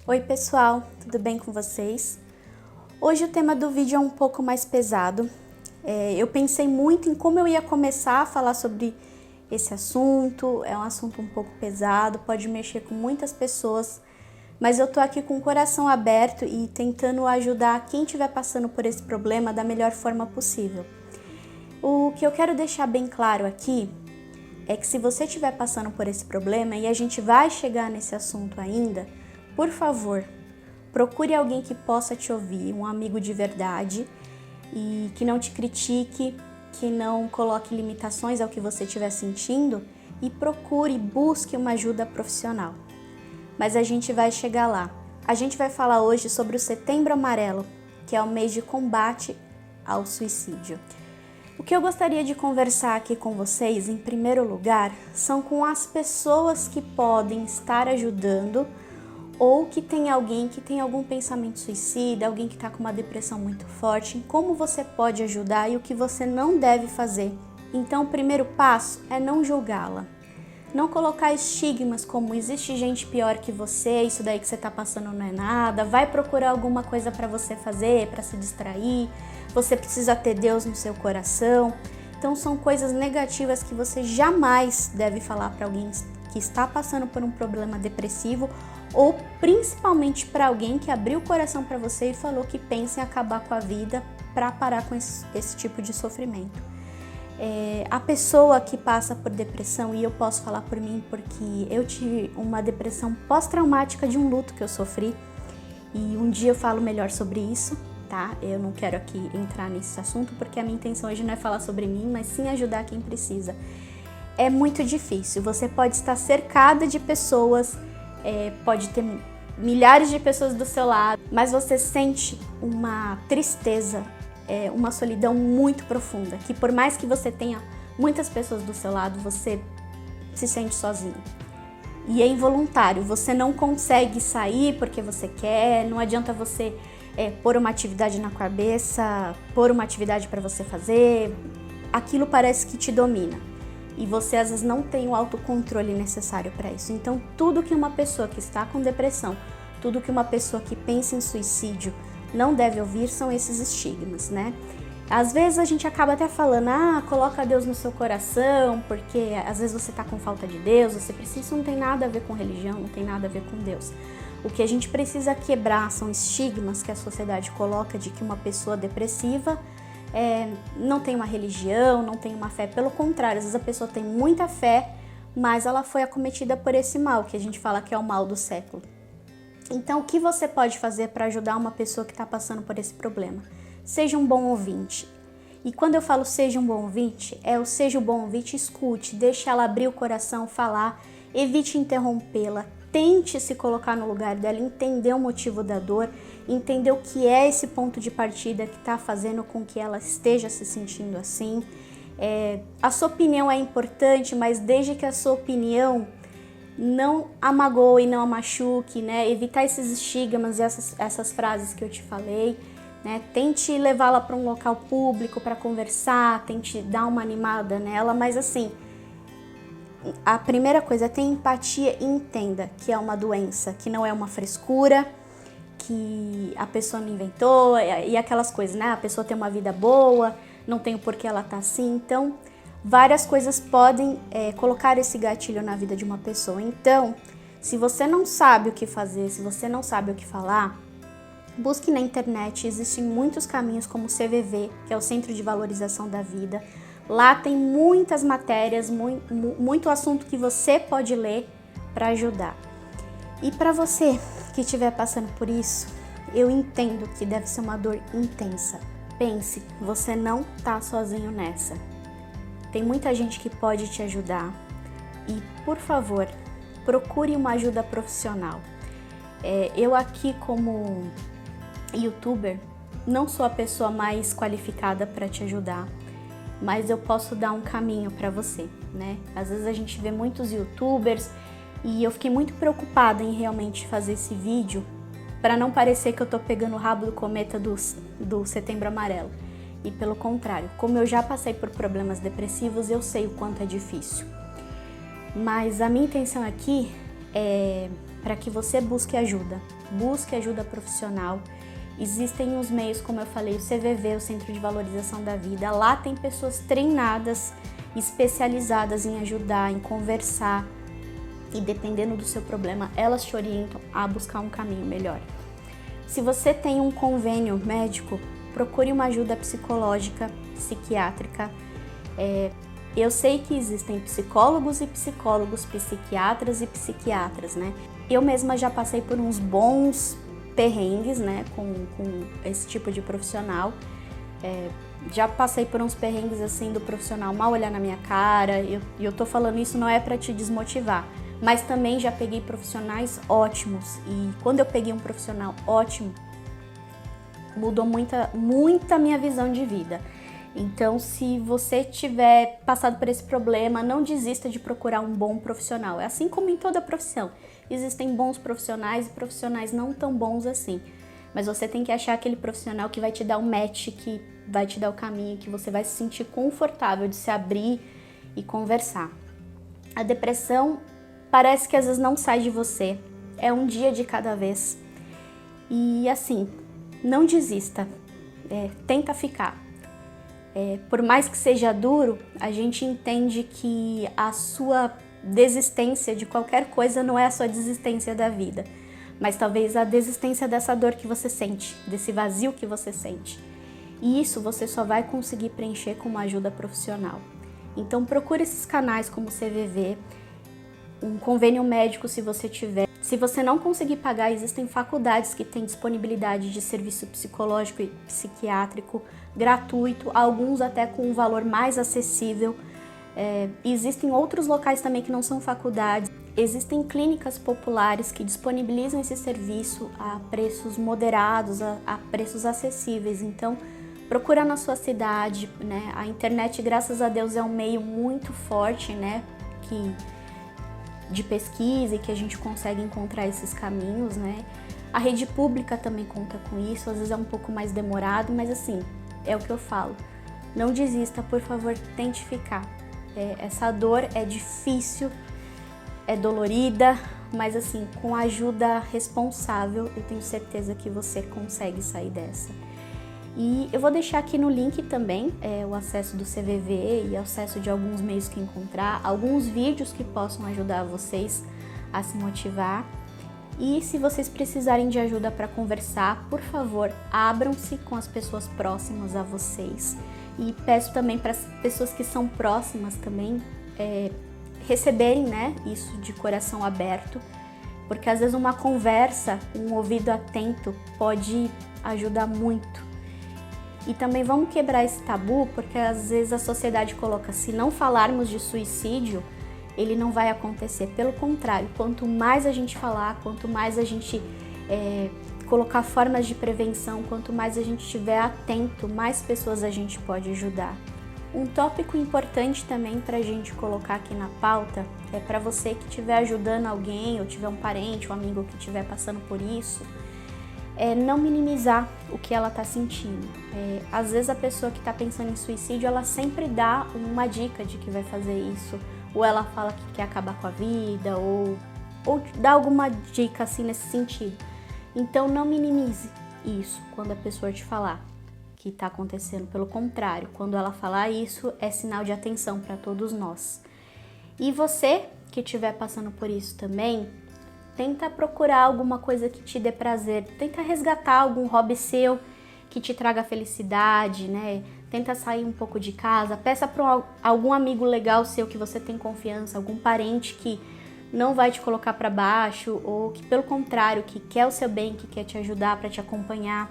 Oi pessoal, tudo bem com vocês? Hoje o tema do vídeo é um pouco mais pesado. Eu pensei muito em como eu ia começar a falar sobre esse assunto. É um assunto um pouco pesado, pode mexer com muitas pessoas, mas eu tô aqui com o coração aberto e tentando ajudar quem estiver passando por esse problema da melhor forma possível. O que eu quero deixar bem claro aqui é que se você estiver passando por esse problema, e a gente vai chegar nesse assunto ainda, por favor, procure alguém que possa te ouvir, um amigo de verdade e que não te critique, que não coloque limitações ao que você estiver sentindo e busque uma ajuda profissional. Mas a gente vai chegar lá. A gente vai falar hoje sobre o Setembro Amarelo, que é o mês de combate ao suicídio. O que eu gostaria de conversar aqui com vocês, em primeiro lugar, são com as pessoas que podem estar ajudando ou que tem alguém que tem algum pensamento suicida, alguém que está com uma depressão muito forte, em como você pode ajudar e o que você não deve fazer. Então, o primeiro passo é não julgá-la. Não colocar estigmas como existe gente pior que você, isso daí que você está passando não é nada, vai procurar alguma coisa para você fazer, para se distrair, você precisa ter Deus no seu coração. Então, são coisas negativas que você jamais deve falar para alguém que está passando por um problema depressivo ou principalmente para alguém que abriu o coração para você e falou que pensa em acabar com a vida para parar com esse tipo de sofrimento. A pessoa que passa por depressão, e eu posso falar por mim porque eu tive uma depressão pós-traumática de um luto que eu sofri, e um dia eu falo melhor sobre isso, tá? Eu não quero aqui entrar nesse assunto porque a minha intenção hoje não é falar sobre mim, mas sim ajudar quem precisa. É muito difícil, você pode estar cercada de pessoas, pode ter milhares de pessoas do seu lado, mas você sente uma tristeza, uma solidão muito profunda, que por mais que você tenha muitas pessoas do seu lado, você se sente sozinho. E é involuntário, você não consegue sair porque você quer, não adianta você pôr uma atividade na cabeça, pôr uma atividade para você fazer, aquilo parece que te domina. E você às vezes não tem o autocontrole necessário para isso. Então, tudo que uma pessoa que está com depressão, tudo que uma pessoa que pensa em suicídio não deve ouvir são esses estigmas, né? Às vezes a gente acaba até falando, coloca Deus no seu coração, porque às vezes você está com falta de Deus, você precisa, isso não tem nada a ver com religião, não tem nada a ver com Deus. O que a gente precisa quebrar são estigmas que a sociedade coloca de que uma pessoa depressiva não tem uma religião, não tem uma fé. Pelo contrário, às vezes a pessoa tem muita fé, mas ela foi acometida por esse mal, que a gente fala que é o mal do século. Então, o que você pode fazer para ajudar uma pessoa que está passando por esse problema? Seja um bom ouvinte. E quando eu falo seja um bom ouvinte, seja um bom ouvinte, escute, deixe ela abrir o coração, falar, evite interrompê-la, tente se colocar no lugar dela, entender o motivo da dor, entender o que é esse ponto de partida que está fazendo com que ela esteja se sentindo assim. A sua opinião é importante, mas desde que a sua opinião não a magoe, não a machuque, né? Evitar esses estigmas e essas frases que eu te falei, né? Tente levá-la para um local público para conversar, tente dar uma animada nela, mas assim, a primeira coisa é ter empatia e entenda que é uma doença, que não é uma frescura, que a pessoa não inventou e aquelas coisas, né? A pessoa tem uma vida boa, não tem o porquê ela tá assim. Então, várias coisas podem colocar esse gatilho na vida de uma pessoa. Então, se você não sabe o que fazer, se você não sabe o que falar, busque na internet. Existem muitos caminhos como o CVV, que é o Centro de Valorização da Vida. Lá tem muitas matérias, muito assunto que você pode ler para ajudar. E para você que estiver passando por isso, eu entendo que deve ser uma dor intensa. Pense, você não está sozinho nessa. Tem muita gente que pode te ajudar. E, por favor, procure uma ajuda profissional. Eu aqui, como youtuber, não sou a pessoa mais qualificada para te ajudar, mas eu posso dar um caminho para você, né? Às vezes a gente vê muitos youtubers e eu fiquei muito preocupada em realmente fazer esse vídeo para não parecer que eu tô pegando o rabo do cometa do Setembro Amarelo. E pelo contrário, como eu já passei por problemas depressivos, eu sei o quanto é difícil. Mas a minha intenção aqui é para que você busque ajuda profissional. Existem os meios, como eu falei, o CVV, o Centro de Valorização da Vida. Lá tem pessoas treinadas, especializadas em ajudar, em conversar. E dependendo do seu problema, elas te orientam a buscar um caminho melhor. Se você tem um convênio médico, procure uma ajuda psicológica, psiquiátrica. Eu sei que existem psicólogos e psicólogos, psiquiatras e psiquiatras, né? Eu mesma já passei por uns bons perrengues, né, com esse tipo de profissional. Já passei por uns perrengues assim do profissional mal olhar na minha cara, e eu tô falando isso não é para te desmotivar, mas também já peguei profissionais ótimos, e quando eu peguei um profissional ótimo, mudou muita minha visão de vida. Então, se você tiver passado por esse problema, não desista de procurar um bom profissional. É assim como em toda profissão. Existem bons profissionais e profissionais não tão bons assim. Mas você tem que achar aquele profissional que vai te dar um match, que vai te dar o caminho, que você vai se sentir confortável de se abrir e conversar. A depressão parece que às vezes não sai de você. É um dia de cada vez. E assim, não desista. Tenta ficar. Por mais que seja duro, a gente entende que a sua desistência de qualquer coisa não é a sua desistência da vida, mas talvez a desistência dessa dor que você sente, desse vazio que você sente. E isso você só vai conseguir preencher com uma ajuda profissional. Então procure esses canais como o CVV, um convênio médico se você tiver. Se você não conseguir pagar, existem faculdades que têm disponibilidade de serviço psicológico e psiquiátrico gratuito, alguns até com um valor mais acessível. Existem outros locais também que não são faculdades. Existem clínicas populares que disponibilizam esse serviço a preços moderados, a preços acessíveis. Então, procura na sua cidade, né? A internet, graças a Deus, é um meio muito forte, né? De pesquisa e que a gente consegue encontrar esses caminhos, né? A rede pública também conta com isso, às vezes é um pouco mais demorado, mas assim, é o que eu falo. Não desista, por favor, tente ficar. Essa dor é difícil, é dolorida, mas assim, com a ajuda responsável, eu tenho certeza que você consegue sair dessa. E eu vou deixar aqui no link também o acesso do CVV e acesso de alguns meios que encontrar, alguns vídeos que possam ajudar vocês a se motivar. E se vocês precisarem de ajuda para conversar, por favor, abram-se com as pessoas próximas a vocês. E peço também para as pessoas que são próximas também receberem, né, isso de coração aberto, porque às vezes uma conversa, um ouvido atento pode ajudar muito. E também vamos quebrar esse tabu, porque às vezes a sociedade coloca, se não falarmos de suicídio, ele não vai acontecer. Pelo contrário, quanto mais a gente falar, quanto mais a gente colocar formas de prevenção, quanto mais a gente estiver atento, mais pessoas a gente pode ajudar. Um tópico importante também para a gente colocar aqui na pauta é para você que estiver ajudando alguém, ou tiver um parente, um amigo que estiver passando por isso, não minimizar o que ela está sentindo. Às vezes a pessoa que está pensando em suicídio, ela sempre dá uma dica de que vai fazer isso, ou ela fala que quer acabar com a vida, ou dá alguma dica assim nesse sentido. Então não minimize isso quando a pessoa te falar que está acontecendo. Pelo contrário, quando ela falar isso, é sinal de atenção para todos nós. E você que estiver passando por isso também, tenta procurar alguma coisa que te dê prazer, tenta resgatar algum hobby seu que te traga felicidade, né? Tenta sair um pouco de casa, peça para algum amigo legal seu que você tem confiança, algum parente que não vai te colocar para baixo, ou que pelo contrário, que quer o seu bem, que quer te ajudar, para te acompanhar.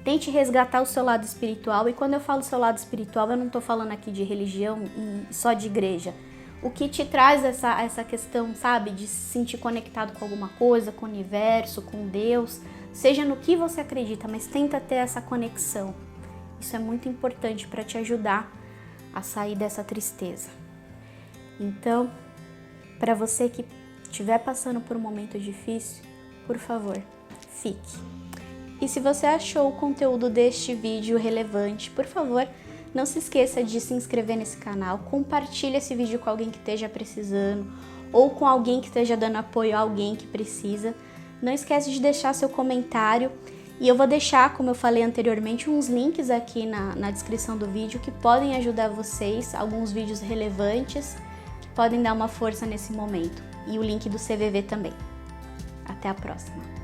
Tente resgatar o seu lado espiritual, e quando eu falo seu lado espiritual, eu não estou falando aqui de religião e só de igreja. O que te traz essa questão, sabe, de se sentir conectado com alguma coisa, com o universo, com Deus, seja no que você acredita, mas tenta ter essa conexão. Isso é muito importante para te ajudar a sair dessa tristeza. Então, para você que estiver passando por um momento difícil, por favor, fique. E se você achou o conteúdo deste vídeo relevante, por favor, não se esqueça de se inscrever nesse canal, compartilhe esse vídeo com alguém que esteja precisando, ou com alguém que esteja dando apoio a alguém que precisa. Não esquece de deixar seu comentário e eu vou deixar, como eu falei anteriormente, uns links aqui na descrição do vídeo que podem ajudar vocês, alguns vídeos relevantes que podem dar uma força nesse momento, e o link do CVV também. Até a próxima!